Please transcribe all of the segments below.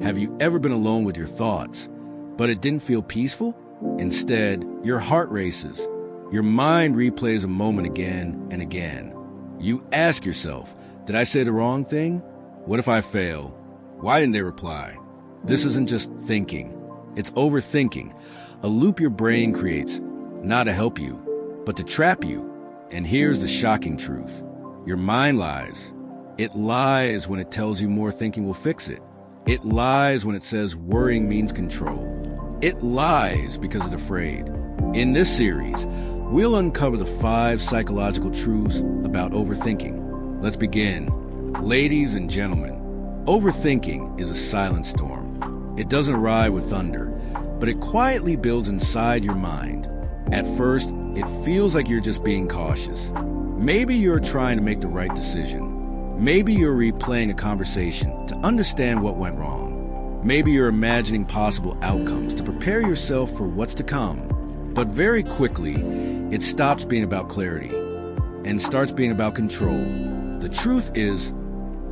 Have you ever been alone with your thoughts, but it didn't feel peaceful? Instead, your heart races. Your mind replays a moment again and again. You ask yourself, did I say the wrong thing? What if I fail? Why didn't they reply? This isn't just thinking. It's overthinking, a loop your brain creates, not to help you, but to trap you. And here's the shocking truth. Your mind lies. It lies when it tells you more thinking will fix it. It lies when it says worrying means control. It lies because it's afraid. In this series, we'll uncover the 5 psychological truths about overthinking. Let's begin. Ladies and gentlemen, overthinking is a silent storm. It doesn't arrive with thunder, but it quietly builds inside your mind. At first, it feels like you're just being cautious. Maybe you're trying to make the right decision. Maybe you're replaying a conversation to understand what went wrong. Maybe you're imagining possible outcomes to prepare yourself for what's to come. But very quickly, it stops being about clarity and starts being about control. The truth is,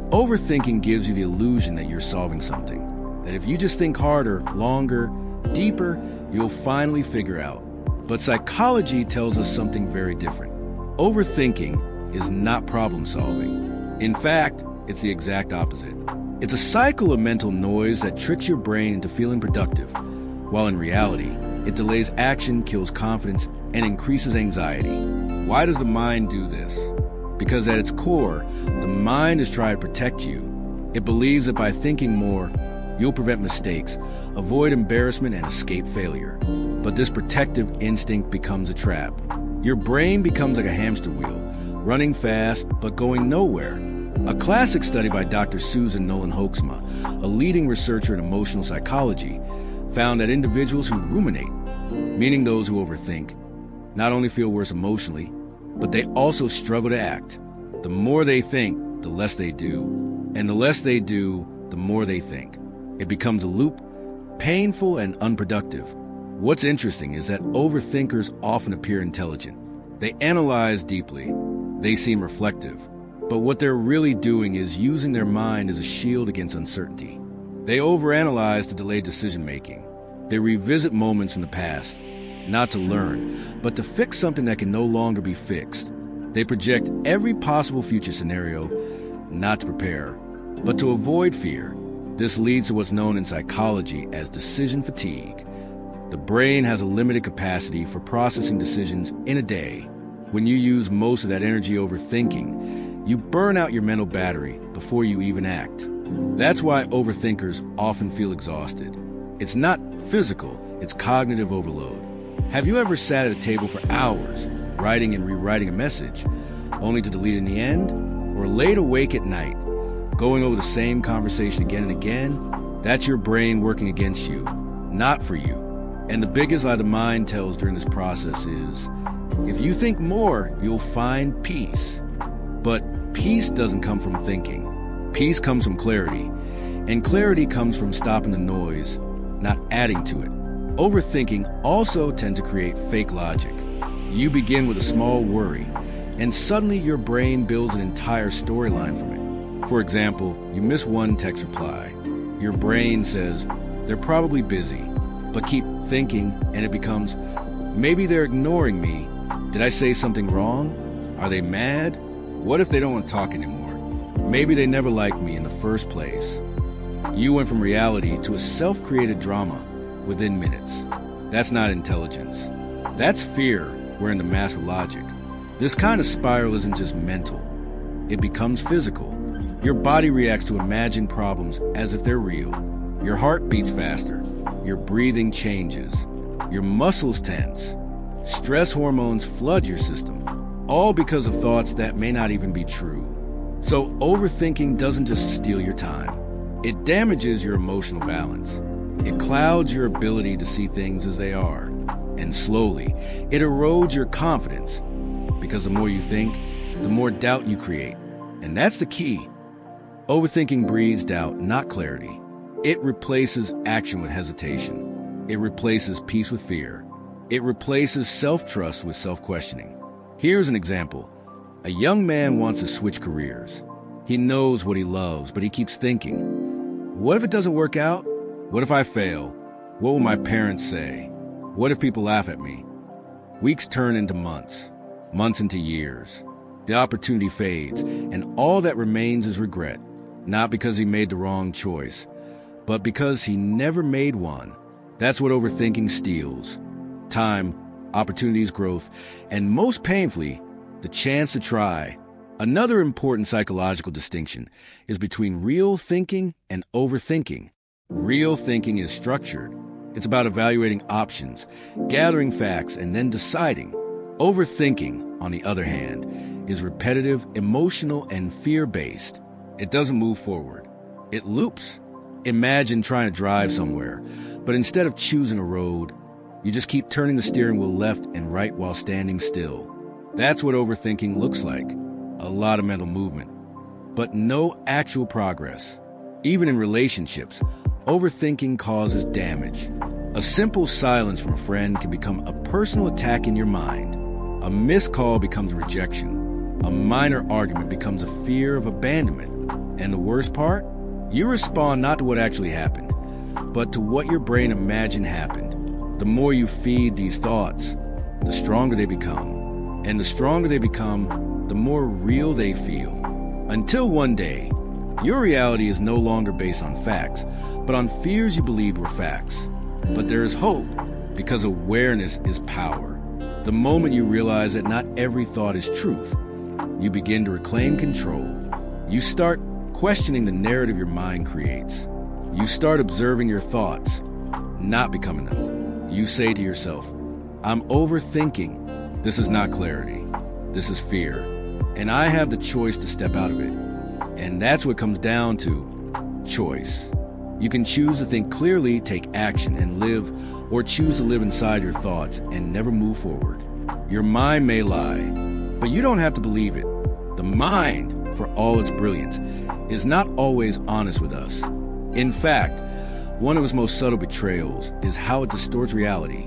overthinking gives you the illusion that you're solving something, that if you just think harder, longer, deeper, you'll finally figure out. But psychology tells us something very different. Overthinking is not problem solving. In fact, it's the exact opposite. It's a cycle of mental noise that tricks your brain into feeling productive, while in reality, it delays action, kills confidence, and increases anxiety. Why does the mind do this? Because at its core, the mind is trying to protect you. It believes that by thinking more, you'll prevent mistakes, avoid embarrassment, and escape failure. But this protective instinct becomes a trap. Your brain becomes like a hamster wheel, running fast but going nowhere. A classic study by Dr. Susan Nolan Hoeksma, a leading researcher in emotional psychology, found that individuals who ruminate, meaning those who overthink, not only feel worse emotionally, but they also struggle to act. The more they think, the less they do. And the less they do, the more they think. It becomes a loop, painful and unproductive. What's interesting is that overthinkers often appear intelligent. They analyze deeply. They seem reflective. But what they're really doing is using their mind as a shield against uncertainty. They overanalyze to delay decision-making. They revisit moments in the past, not to learn, but to fix something that can no longer be fixed. They project every possible future scenario, not to prepare, but to avoid fear. This leads to what's known in psychology as decision fatigue. The brain has a limited capacity for processing decisions in a day. When you use most of that energy overthinking, you burn out your mental battery before you even act. That's why overthinkers often feel exhausted. It's not physical, it's cognitive overload. Have you ever sat at a table for hours, writing and rewriting a message, only to delete it in the end? Or laid awake at night, going over the same conversation again and again? That's your brain working against you, not for you. And the biggest lie the mind tells during this process is, if you think more, you'll find peace. But peace doesn't come from thinking. Peace comes from clarity. And clarity comes from stopping the noise, not adding to it. Overthinking also tends to create fake logic. You begin with a small worry, and suddenly your brain builds an entire storyline from it. For example, you miss one text reply. Your brain says, they're probably busy, but keep thinking, and it becomes, maybe they're ignoring me. Did I say something wrong? Are they mad? What if they don't want to talk anymore? Maybe they never liked me in the first place. You went from reality to a self-created drama within minutes. That's not intelligence. That's fear wearing the mask of logic. This kind of spiral isn't just mental. It becomes physical. Your body reacts to imagined problems as if they're real. Your heart beats faster. Your breathing changes. Your muscles tense. Stress hormones flood your system, all because of thoughts that may not even be true. So overthinking doesn't just steal your time. It damages your emotional balance. It clouds your ability to see things as they are. And slowly, it erodes your confidence. Because the more you think, the more doubt you create. And that's the key. Overthinking breeds doubt, not clarity. It replaces action with hesitation. It replaces peace with fear. It replaces self-trust with self-questioning. Here's an example. A young man wants to switch careers. He knows what he loves, but he keeps thinking, What if it doesn't work out? What if I fail? What will my parents say? What if people laugh at me? Weeks turn into months, months into years. The opportunity fades, and all that remains is regret, not because he made the wrong choice, but because he never made one. That's what overthinking steals. Time, opportunities, growth, and most painfully, the chance to try. Another important psychological distinction is between real thinking and overthinking. Real thinking is structured. It's about evaluating options, gathering facts, and then deciding. Overthinking, on the other hand, is repetitive, emotional, and fear-based. It doesn't move forward. It loops. Imagine trying to drive somewhere, but instead of choosing a road, you just keep turning the steering wheel left and right while standing still. That's what overthinking looks like. A lot of mental movement, but no actual progress. Even in relationships, overthinking causes damage. A simple silence from a friend can become a personal attack in your mind. A missed call becomes a rejection. A minor argument becomes a fear of abandonment. And the worst part? You respond not to what actually happened, but to what your brain imagined happened. The more you feed these thoughts, the stronger they become. And the stronger they become, the more real they feel. Until one day, your reality is no longer based on facts, but on fears you believed were facts. But there is hope, because awareness is power. The moment you realize that not every thought is truth, you begin to reclaim control. You start questioning the narrative your mind creates. You start observing your thoughts, not becoming them. You say to yourself, I'm overthinking. This is not clarity. This is fear. And I have the choice to step out of it. And that's what comes down to choice. You can choose to think clearly, take action, and live, or choose to live inside your thoughts and never move forward. Your mind may lie, but you don't have to believe it. The mind, for all its brilliance, is not always honest with us. In fact, one of its most subtle betrayals is how it distorts reality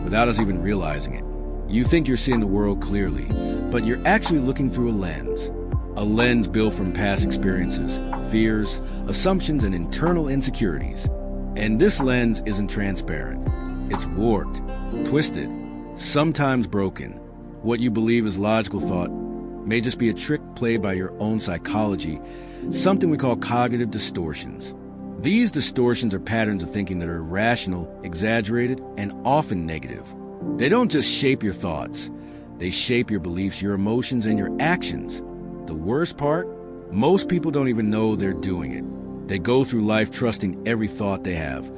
without us even realizing it. You think you're seeing the world clearly, but you're actually looking through a lens built from past experiences, fears, assumptions, and internal insecurities. And this lens isn't transparent. It's warped, twisted, sometimes broken. What you believe is logical thought may just be a trick played by your own psychology, something we call cognitive distortions. These distortions are patterns of thinking that are irrational, exaggerated, and often negative. They don't just shape your thoughts. They shape your beliefs, your emotions, and your actions. The worst part? Most people don't even know they're doing it. They go through life trusting every thought they have,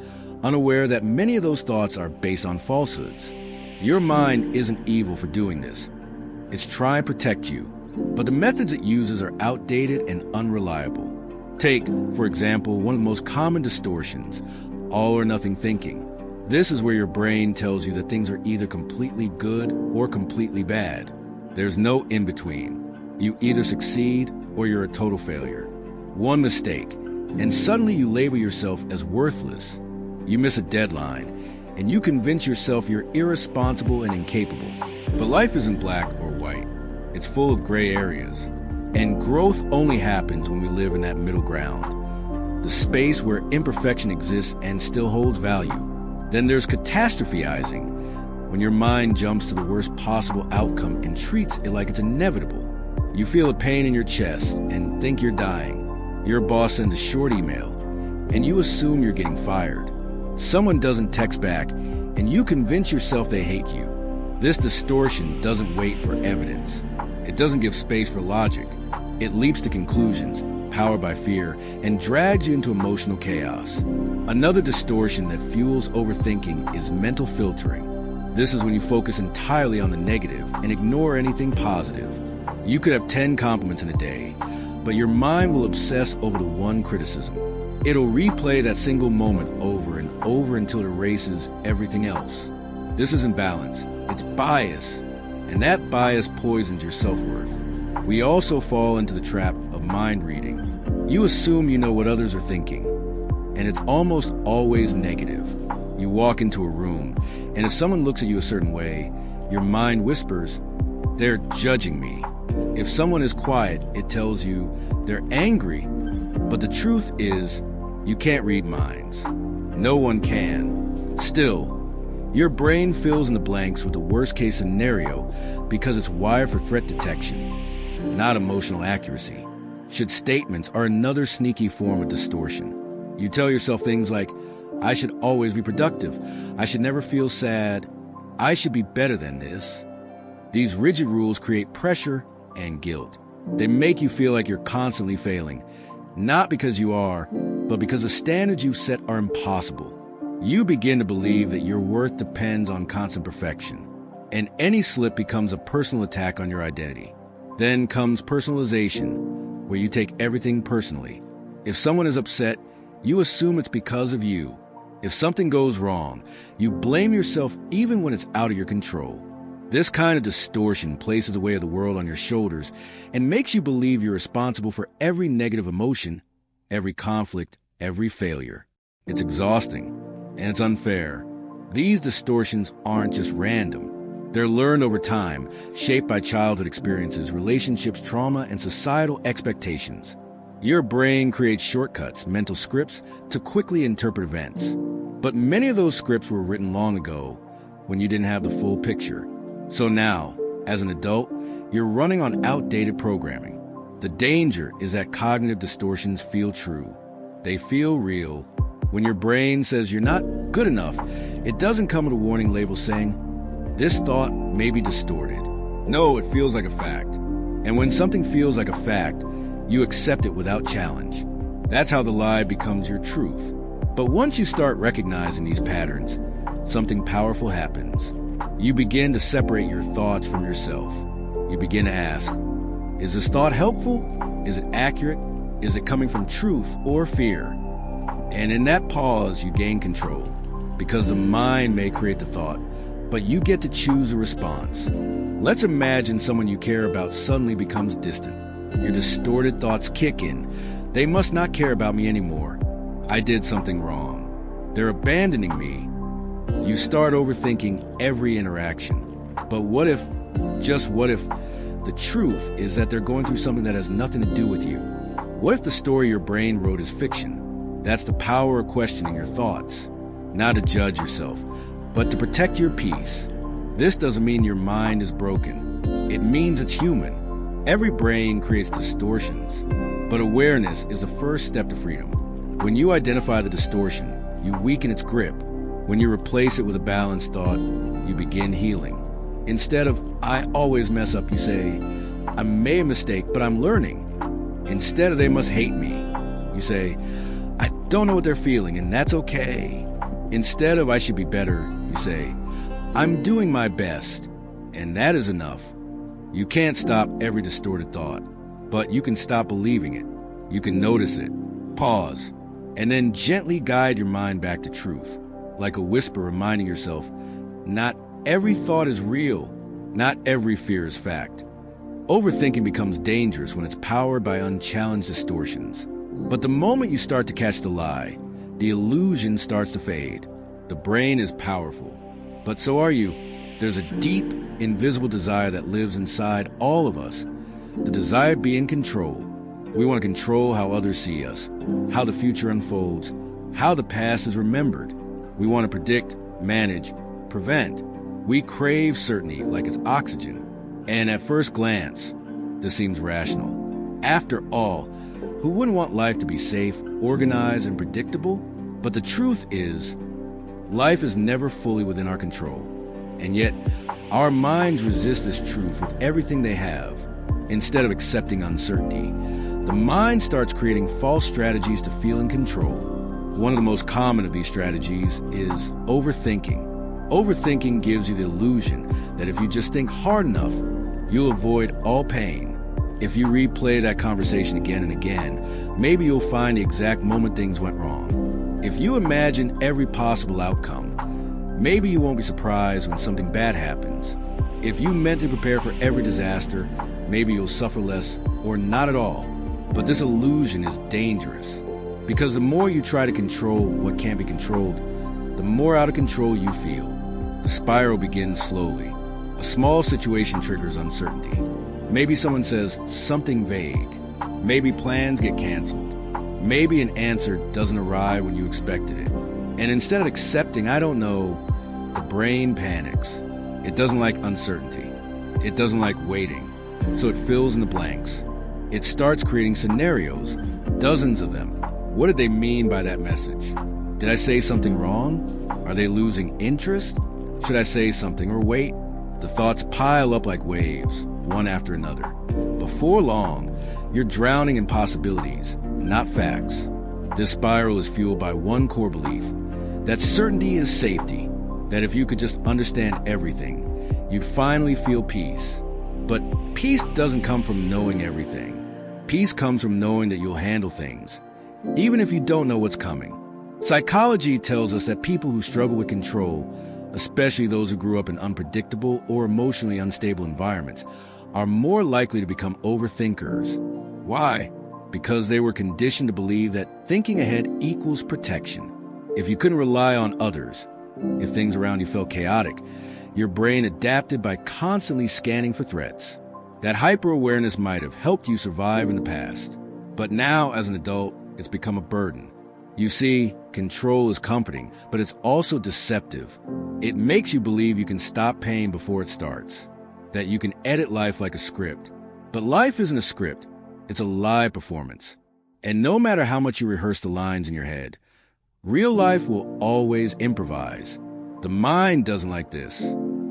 unaware that many of those thoughts are based on falsehoods. Your mind isn't evil for doing this. It's trying to protect you, but the methods it uses are outdated and unreliable. Take, for example, one of the most common distortions, all or nothing thinking. This is where your brain tells you that things are either completely good or completely bad. There's no in-between. You either succeed or you're a total failure. One mistake, and suddenly you label yourself as worthless. You miss a deadline, and you convince yourself you're irresponsible and incapable. But life isn't black or white. It's full of gray areas. And growth only happens when we live in that middle ground, the space where imperfection exists and still holds value. Then there's catastrophizing, when your mind jumps to the worst possible outcome and treats it like it's inevitable. You feel a pain in your chest and think you're dying. Your boss sends a short email, and you assume you're getting fired. Someone doesn't text back, and you convince yourself they hate you. This distortion doesn't wait for evidence. It doesn't give space for logic. It leaps to conclusions, powered by fear, and drags you into emotional chaos. Another distortion that fuels overthinking is mental filtering. This is when you focus entirely on the negative and ignore anything positive. You could have 10 compliments in a day, but your mind will obsess over the one criticism. It'll replay that single moment over and over until it erases everything else. This isn't balance, it's bias, and that bias poisons your self-worth. We also fall into the trap of mind reading. You assume you know what others are thinking, and it's almost always negative. You walk into a room, and if someone looks at you a certain way, your mind whispers, "They're judging me." If someone is quiet, it tells you they're angry. But the truth is, You can't read minds. No one can. Still, your brain fills in the blanks with the worst-case scenario because it's wired for threat detection, not emotional accuracy. Should statements are another sneaky form of distortion. You tell yourself things like, I should always be productive. I should never feel sad. I should be better than this. These rigid rules create pressure and guilt. They make you feel like you're constantly failing, not because you are, but because the standards you've set are impossible. You begin to believe that your worth depends on constant perfection, and any slip becomes a personal attack on your identity. Then comes personalization, where you take everything personally. If someone is upset, you assume it's because of you. If something goes wrong, you blame yourself even when it's out of your control. This kind of distortion places the weight of the world on your shoulders and makes you believe you're responsible for every negative emotion, every conflict, every failure. It's exhausting, and it's unfair. These distortions aren't just random. They're learned over time, shaped by childhood experiences, relationships, trauma, and societal expectations. Your brain creates shortcuts, mental scripts, to quickly interpret events. But many of those scripts were written long ago, when you didn't have the full picture. So now, as an adult, you're running on outdated programming. The danger is that cognitive distortions feel true. They feel real. When your brain says you're not good enough, it doesn't come with a warning label saying, this thought may be distorted. No, it feels like a fact. And when something feels like a fact, you accept it without challenge. That's how the lie becomes your truth. But once you start recognizing these patterns, something powerful happens. You begin to separate your thoughts from yourself. You begin to ask, is this thought helpful? Is it accurate? Is it coming from truth or fear? And in that pause, you gain control, because the mind may create the thought, but you get to choose a response. Let's imagine someone you care about suddenly becomes distant. Your distorted thoughts kick in. They must not care about me anymore. I did something wrong. They're abandoning me. You start overthinking every interaction. But what if, just what if, the truth is that they're going through something that has nothing to do with you? What if the story your brain wrote is fiction? That's the power of questioning your thoughts. Not to judge yourself, but to protect your peace. This doesn't mean your mind is broken. It means it's human. Every brain creates distortions, but awareness is the first step to freedom. When you identify the distortion, you weaken its grip. When you replace it with a balanced thought, you begin healing. Instead of, I always mess up, you say, I made a mistake, but I'm learning. Instead of, they must hate me, you say, I don't know what they're feeling, and that's okay. Instead of, I should be better, you say, I'm doing my best, and that is enough. You can't stop every distorted thought, but you can stop believing it. You can notice it, pause, and then gently guide your mind back to truth, like a whisper reminding yourself, not every thought is real, not every fear is fact. Overthinking becomes dangerous when it's powered by unchallenged distortions. But the moment you start to catch the lie, the illusion starts to fade. The brain is powerful, but so are you. There's a deep, invisible desire that lives inside all of us. The desire to be in control. We want to control how others see us, how the future unfolds, how the past is remembered. We want to predict, manage, prevent. We crave certainty like it's oxygen. And at first glance, this seems rational. After all, who wouldn't want life to be safe, organized, and predictable? But the truth is, life is never fully within our control. And yet, our minds resist this truth with everything they have. Instead of accepting uncertainty, the mind starts creating false strategies to feel in control. One of the most common of these strategies is overthinking. Overthinking gives you the illusion that if you just think hard enough, you'll avoid all pain. If you replay that conversation again and again, maybe you'll find the exact moment things went wrong. If you imagine every possible outcome, maybe you won't be surprised when something bad happens. If you mentally prepare for every disaster, maybe you'll suffer less or not at all. But this illusion is dangerous, because the more you try to control what can't be controlled, the more out of control you feel. The spiral begins slowly. A small situation triggers uncertainty. Maybe someone says something vague. Maybe plans get canceled. Maybe an answer doesn't arrive when you expected it. And instead of accepting, I don't know, the brain panics. It doesn't like uncertainty. It doesn't like waiting. So it fills in the blanks. It starts creating scenarios, dozens of them. What did they mean by that message? Did I say something wrong? Are they losing interest? Should I say something or wait? The thoughts pile up like waves, one after another. Before long, you're drowning in possibilities, not facts. This spiral is fueled by one core belief, that certainty is safety, that if you could just understand everything, you'd finally feel peace. But peace doesn't come from knowing everything. Peace comes from knowing that you'll handle things, even if you don't know what's coming. Psychology tells us that people who struggle with control, especially those who grew up in unpredictable or emotionally unstable environments, are more likely to become overthinkers. Why? Because they were conditioned to believe that thinking ahead equals protection. If you couldn't rely on others, if things around you felt chaotic, your brain adapted by constantly scanning for threats. That hyper-awareness might have helped you survive in the past. But now, as an adult, it's become a burden. You see, control is comforting, but it's also deceptive. It makes you believe you can stop pain before it starts, that you can edit life like a script. But life isn't a script, it's a live performance. And no matter how much you rehearse the lines in your head, real life will always improvise. The mind doesn't like this.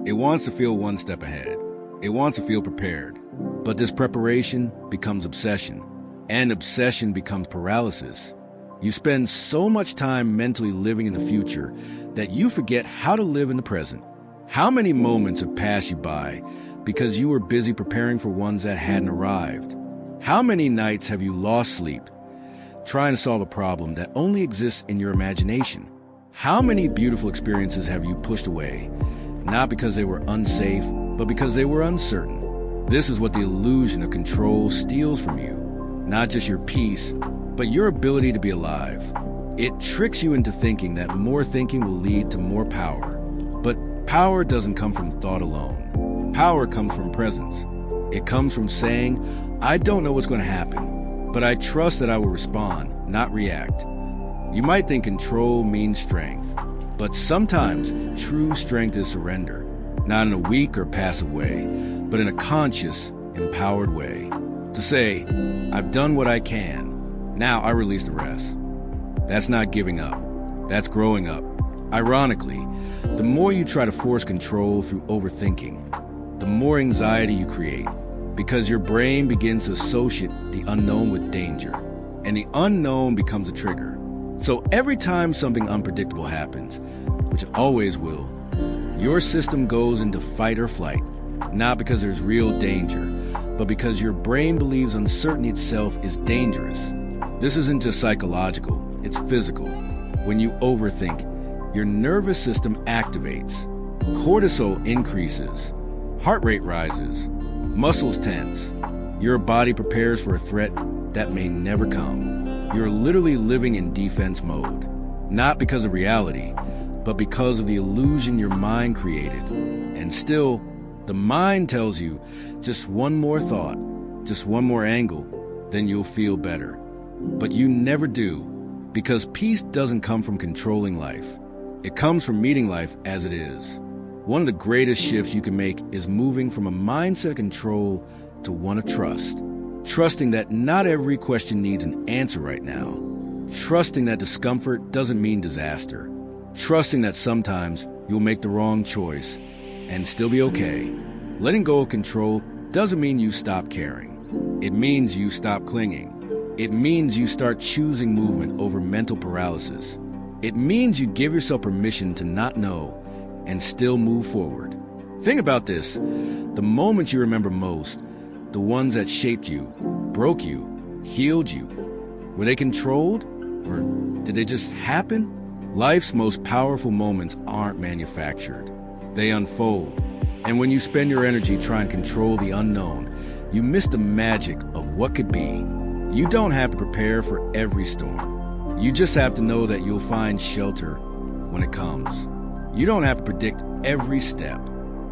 It wants to feel one step ahead. It wants to feel prepared. But this preparation becomes obsession, and obsession becomes paralysis. You spend so much time mentally living in the future that you forget how to live in the present. How many moments have passed you by because you were busy preparing for ones that hadn't arrived? How many nights have you lost sleep trying to solve a problem that only exists in your imagination? How many beautiful experiences have you pushed away, not because they were unsafe, but because they were uncertain? This is what the illusion of control steals from you. Not just your peace, but your ability to be alive. It tricks you into thinking that more thinking will lead to more power. But power doesn't come from thought alone. Power comes from presence. It comes from saying, I don't know what's going to happen, but I trust that I will respond, not react. You might think control means strength, but sometimes true strength is surrender, not in a weak or passive way, but in a conscious, empowered way. To say, I've done what I can. Now I release the rest. That's not giving up. That's growing up. Ironically, the more you try to force control through overthinking, the more anxiety you create, because your brain begins to associate the unknown with danger, and the unknown becomes a trigger. So every time something unpredictable happens, which it always will, your system goes into fight or flight, not because there's real danger, but because your brain believes uncertainty itself is dangerous. This isn't just psychological, it's physical. When you overthink, your nervous system activates. Cortisol increases. Heart rate rises. Muscles tense. Your body prepares for a threat that may never come. You're literally living in defense mode. Not because of reality, but because of the illusion your mind created. And still, the mind tells you just one more thought, just one more angle, then you'll feel better. But you never do, because peace doesn't come from controlling life. It comes from meeting life as it is. One of the greatest shifts you can make is moving from a mindset of control to one of trust. Trusting that not every question needs an answer right now. Trusting that discomfort doesn't mean disaster. Trusting that sometimes you'll make the wrong choice and still be okay. Letting go of control doesn't mean you stop caring. It means you stop clinging. It means you start choosing movement over mental paralysis. It means you give yourself permission to not know and still move forward. Think about this. The moments you remember most, the ones that shaped you, broke you, healed you, were they controlled? Or did they just happen? Life's most powerful moments aren't manufactured. They unfold. And when you spend your energy trying to control the unknown, you miss the magic of what could be. You don't have to prepare for every storm. You just have to know that you'll find shelter when it comes. You don't have to predict every step.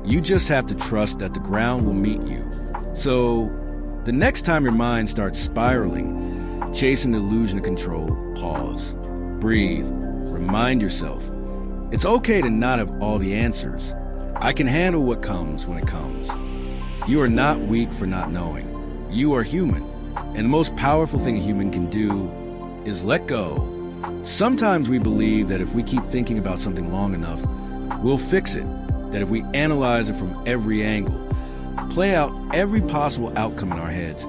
You just have to trust that the ground will meet you. So, the next time your mind starts spiraling, chasing the illusion of control, pause. Breathe. Remind yourself. It's okay to not have all the answers. I can handle what comes when it comes. You are not weak for not knowing. You are human. And the most powerful thing a human can do is let go. Sometimes we believe that if we keep thinking about something long enough, we'll fix it. That if we analyze it from every angle, play out every possible outcome in our heads,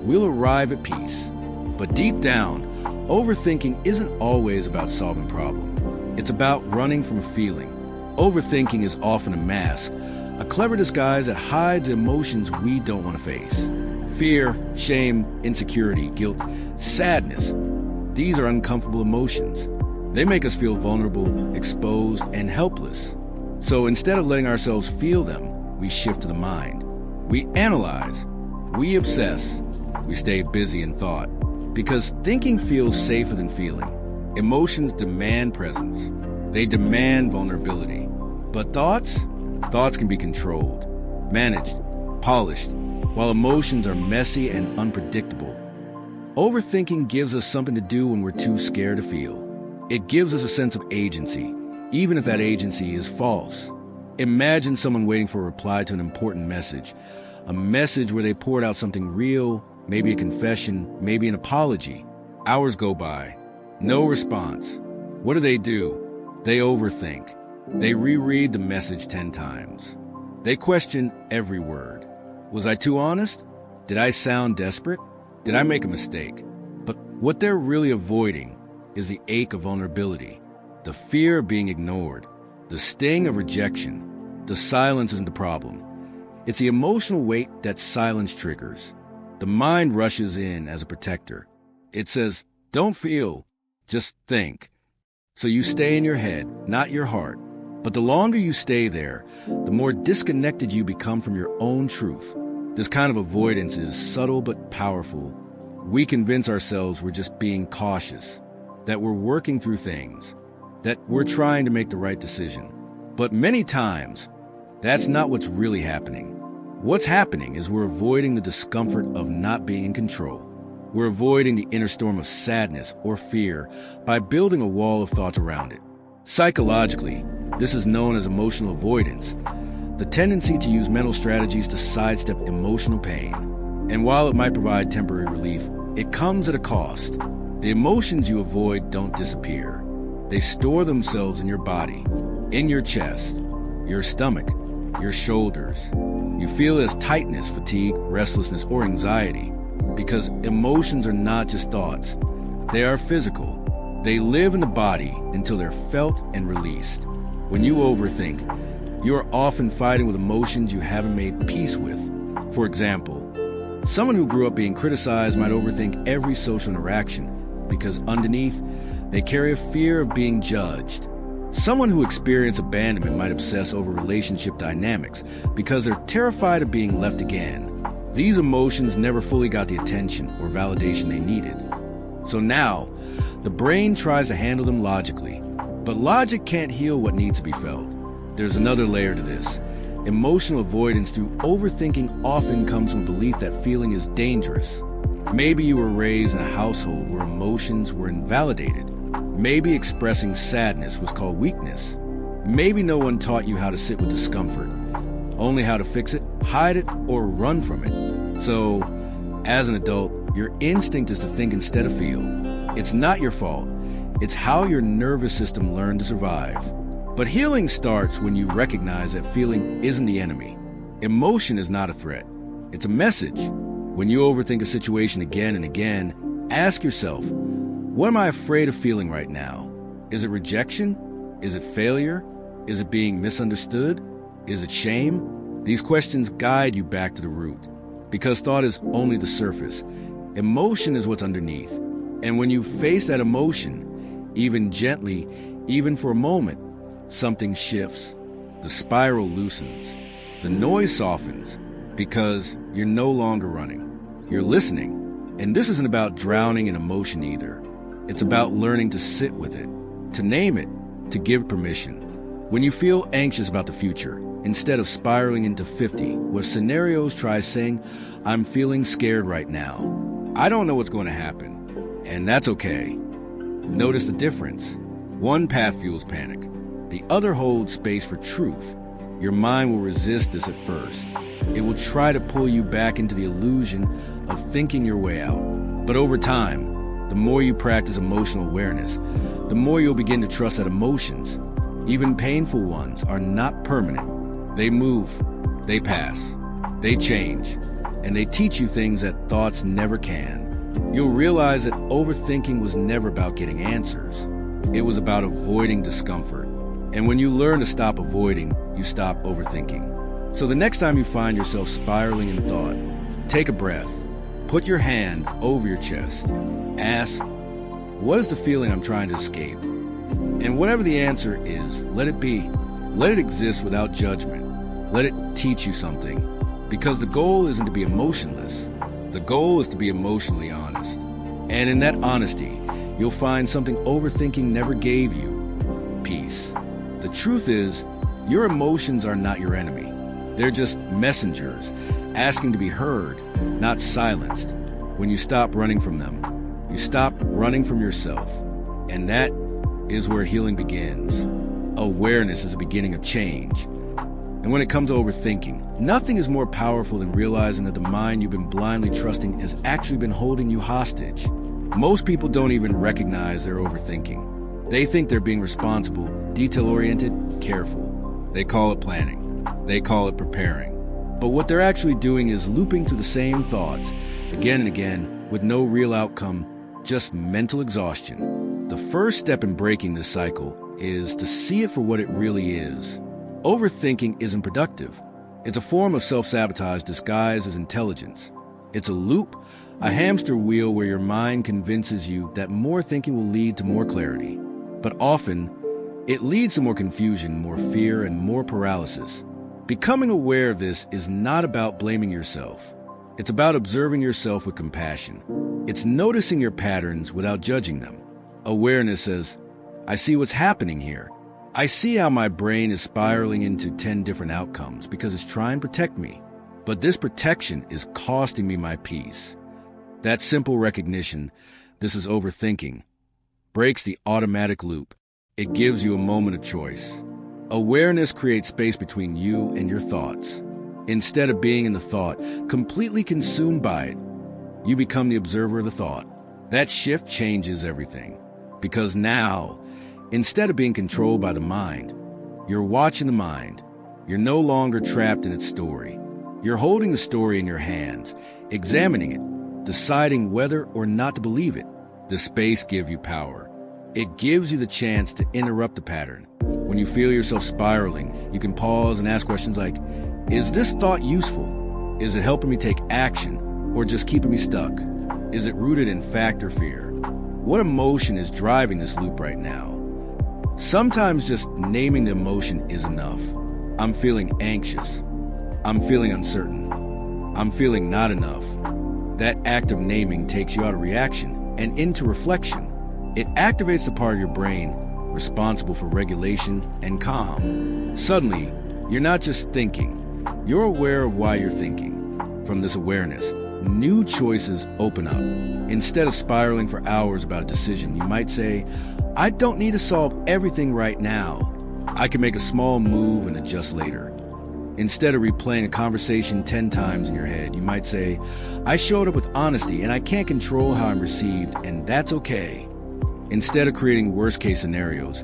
we'll arrive at peace. But deep down, overthinking isn't always about solving problems. It's about running from a feeling. Overthinking is often a mask, a clever disguise that hides emotions we don't want to face. Fear, shame, insecurity, guilt, sadness. These are uncomfortable emotions. They make us feel vulnerable, exposed, and helpless. So instead of letting ourselves feel them, we shift to the mind. We analyze, we obsess, we stay busy in thought. Because thinking feels safer than feeling. Emotions demand presence. They demand vulnerability. But thoughts can be controlled, managed, polished, while emotions are messy and unpredictable. Overthinking gives us something to do when we're too scared to feel. It gives us a sense of agency, even if that agency is false. Imagine someone waiting for a reply to an important message, a message where they poured out something real, maybe a confession, maybe an apology. Hours go by, no response. What do? They overthink. They reread the message 10 times. They question every word. Was I too honest? Did I sound desperate? Did I make a mistake? But what they're really avoiding is the ache of vulnerability, the fear of being ignored, the sting of rejection. The silence isn't the problem. It's the emotional weight that silence triggers. The mind rushes in as a protector. It says, don't feel, just think. So you stay in your head, not your heart. But the longer you stay there, the more disconnected you become from your own truth. This kind of avoidance is subtle but powerful. We convince ourselves we're just being cautious, that we're working through things, that we're trying to make the right decision. But many times, that's not what's really happening. What's happening is we're avoiding the discomfort of not being in control. We're avoiding the inner storm of sadness or fear by building a wall of thoughts around it. Psychologically, this is known as emotional avoidance, the tendency to use mental strategies to sidestep emotional pain. And while it might provide temporary relief, it comes at a cost. The emotions you avoid don't disappear. They store themselves in your body, in your chest, your stomach, your shoulders. You feel it as tightness, fatigue, restlessness, or anxiety, because emotions are not just thoughts. They are physical. They live in the body until they're felt and released. When you overthink, you are often fighting with emotions you haven't made peace with. For example, someone who grew up being criticized might overthink every social interaction because underneath, they carry a fear of being judged. Someone who experienced abandonment might obsess over relationship dynamics because they're terrified of being left again. These emotions never fully got the attention or validation they needed. So now, the brain tries to handle them logically, but logic can't heal what needs to be felt. There's another layer to this. Emotional avoidance through overthinking often comes from belief that feeling is dangerous. Maybe you were raised in a household where emotions were invalidated. Maybe expressing sadness was called weakness. Maybe no one taught you how to sit with discomfort, only how to fix it, hide it, or run from it. So, as an adult, your instinct is to think instead of feel. It's not your fault. It's how your nervous system learned to survive. But healing starts when you recognize that feeling isn't the enemy. Emotion is not a threat. It's a message. When you overthink a situation again and again, ask yourself, what am I afraid of feeling right now? Is it rejection? Is it failure? Is it being misunderstood? Is it shame? These questions guide you back to the root. Because thought is only the surface. Emotion is what's underneath. And when you face that emotion, even gently, even for a moment, something shifts. The spiral loosens. The noise softens because you're no longer running. You're listening. And this isn't about drowning in emotion either. It's about learning to sit with it, to name it, to give permission. When you feel anxious about the future, instead of spiraling into 50, where scenarios try saying, I'm feeling scared right now. I don't know what's going to happen. And that's okay. Notice the difference. One path fuels panic. The other holds space for truth. Your mind will resist this at first. It will try to pull you back into the illusion of thinking your way out. But over time, the more you practice emotional awareness, the more you'll begin to trust that emotions, even painful ones, are not permanent. They move, they pass, they change, and they teach you things that thoughts never can. You'll realize that overthinking was never about getting answers. It was about avoiding discomfort. And when you learn to stop avoiding, you stop overthinking. So the next time you find yourself spiraling in thought, take a breath. Put your hand over your chest. Ask, what is the feeling I'm trying to escape? And whatever the answer is, let it be. Let it exist without judgment. Let it teach you something. Because the goal isn't to be emotionless. The goal is to be emotionally honest. And in that honesty, you'll find something overthinking never gave you: peace. The truth is, your emotions are not your enemy. They're just messengers, asking to be heard, not silenced. When you stop running from them, you stop running from yourself. And that is where healing begins. Awareness is the beginning of change. And when it comes to overthinking, nothing is more powerful than realizing that the mind you've been blindly trusting has actually been holding you hostage. Most people don't even recognize they're overthinking. They think they're being responsible, detail-oriented, careful. They call it planning. They call it preparing. But what they're actually doing is looping through the same thoughts again and again with no real outcome, just mental exhaustion. The first step in breaking this cycle is to see it for what it really is. Overthinking isn't productive. It's a form of self-sabotage disguised as intelligence. It's a loop, a hamster wheel where your mind convinces you that more thinking will lead to more clarity. But often, it leads to more confusion, more fear, and more paralysis. Becoming aware of this is not about blaming yourself. It's about observing yourself with compassion. It's noticing your patterns without judging them. Awareness says, I see what's happening here. I see how my brain is spiraling into 10 different outcomes because it's trying to protect me. But this protection is costing me my peace. That simple recognition, this is overthinking, breaks the automatic loop. It gives you a moment of choice. Awareness creates space between you and your thoughts. Instead of being in the thought, completely consumed by it, you become the observer of the thought. That shift changes everything. Because now, instead of being controlled by the mind, you're watching the mind. You're no longer trapped in its story. You're holding the story in your hands, examining it, deciding whether or not to believe it. The space gives you power. It gives you the chance to interrupt the pattern. When you feel yourself spiraling, you can pause and ask questions like, is this thought useful? Is it helping me take action or just keeping me stuck? Is it rooted in fact or fear? What emotion is driving this loop right now? Sometimes just naming the emotion is enough. I'm feeling anxious. I'm feeling uncertain. I'm feeling not enough. That act of naming takes you out of reaction and into reflection. It activates the part of your brain responsible for regulation and calm. Suddenly, you're not just thinking. You're aware of why you're thinking. From this awareness, new choices open up. Instead of spiraling for hours about a decision, you might say, I don't need to solve everything right now. I can make a small move and adjust later. Instead of replaying a conversation 10 times in your head, you might say, I showed up with honesty and I can't control how I'm received, and that's okay. Instead of creating worst-case scenarios,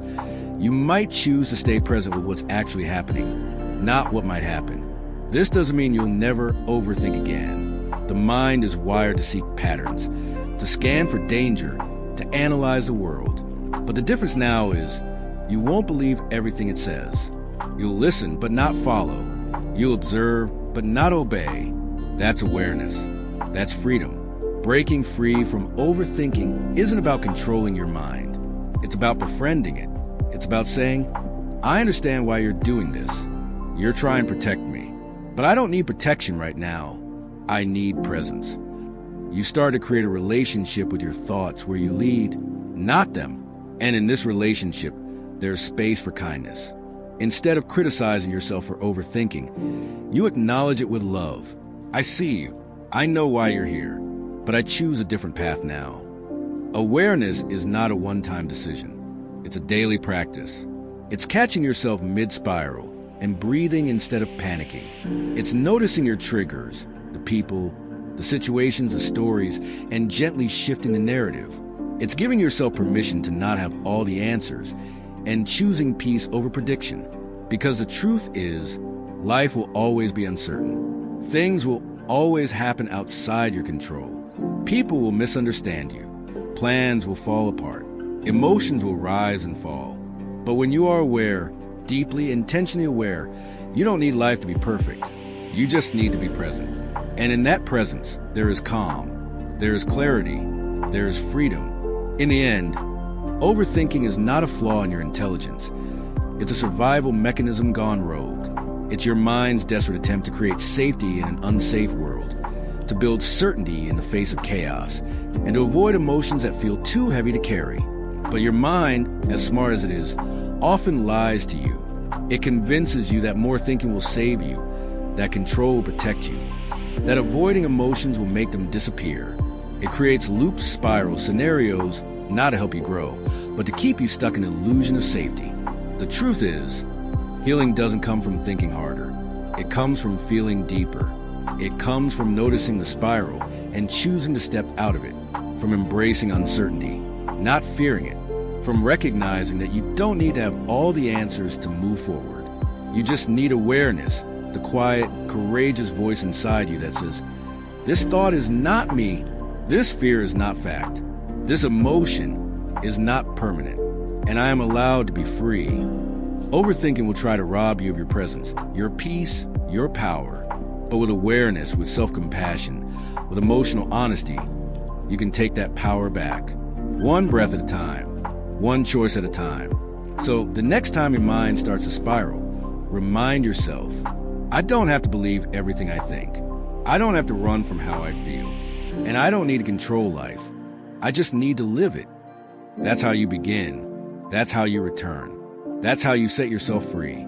you might choose to stay present with what's actually happening, not what might happen. This doesn't mean you'll never overthink again. The mind is wired to seek patterns, to scan for danger, to analyze the world. But the difference now is you won't believe everything it says. You'll listen, but not follow. You'll observe, but not obey. That's awareness. That's freedom. Breaking free from overthinking isn't about controlling your mind. It's about befriending it. It's about saying, I understand why you're doing this. You're trying to protect me. But I don't need protection right now. I need presence. You start to create a relationship with your thoughts where you lead, not them. And in this relationship, there's space for kindness. Instead of criticizing yourself for overthinking, you acknowledge it with love. I see you. I know why you're here. But I choose a different path now. Awareness is not a one-time decision. It's a daily practice. It's catching yourself mid-spiral and breathing instead of panicking. It's noticing your triggers, the people, the situations, the stories, and gently shifting the narrative. It's giving yourself permission to not have all the answers and choosing peace over prediction. Because the truth is, life will always be uncertain. Things will always happen outside your control. People will misunderstand you. Plans will fall apart. Emotions will rise and fall. But when you are aware, deeply, intentionally aware, you don't need life to be perfect. You just need to be present. And in that presence, there is calm, there is clarity, there is freedom. In the end, overthinking is not a flaw in your intelligence. It's a survival mechanism gone rogue. It's your mind's desperate attempt to create safety in an unsafe world, to build certainty in the face of chaos, and to avoid emotions that feel too heavy to carry. But your mind, as smart as it is, often lies to you. It convinces you that more thinking will save you, that control will protect you, that avoiding emotions will make them disappear. It creates loop spiral scenarios not to help you grow, but to keep you stuck in an illusion of safety. The truth is, healing doesn't come from thinking harder. It comes from feeling deeper. It comes from noticing the spiral and choosing to step out of it, from embracing uncertainty, not fearing it, from recognizing that you don't need to have all the answers to move forward. You just need awareness, the quiet, courageous voice inside you that says, this thought is not me. This fear is not fact. This emotion is not permanent, and I am allowed to be free. Overthinking will try to rob you of your presence, your peace, your power. But with awareness, with self-compassion, with emotional honesty, you can take that power back. One breath at a time, one choice at a time. So the next time your mind starts to spiral, remind yourself, I don't have to believe everything I think. I don't have to run from how I feel. And I don't need to control life. I just need to live it. That's how you begin. That's how you return. That's how you set yourself free.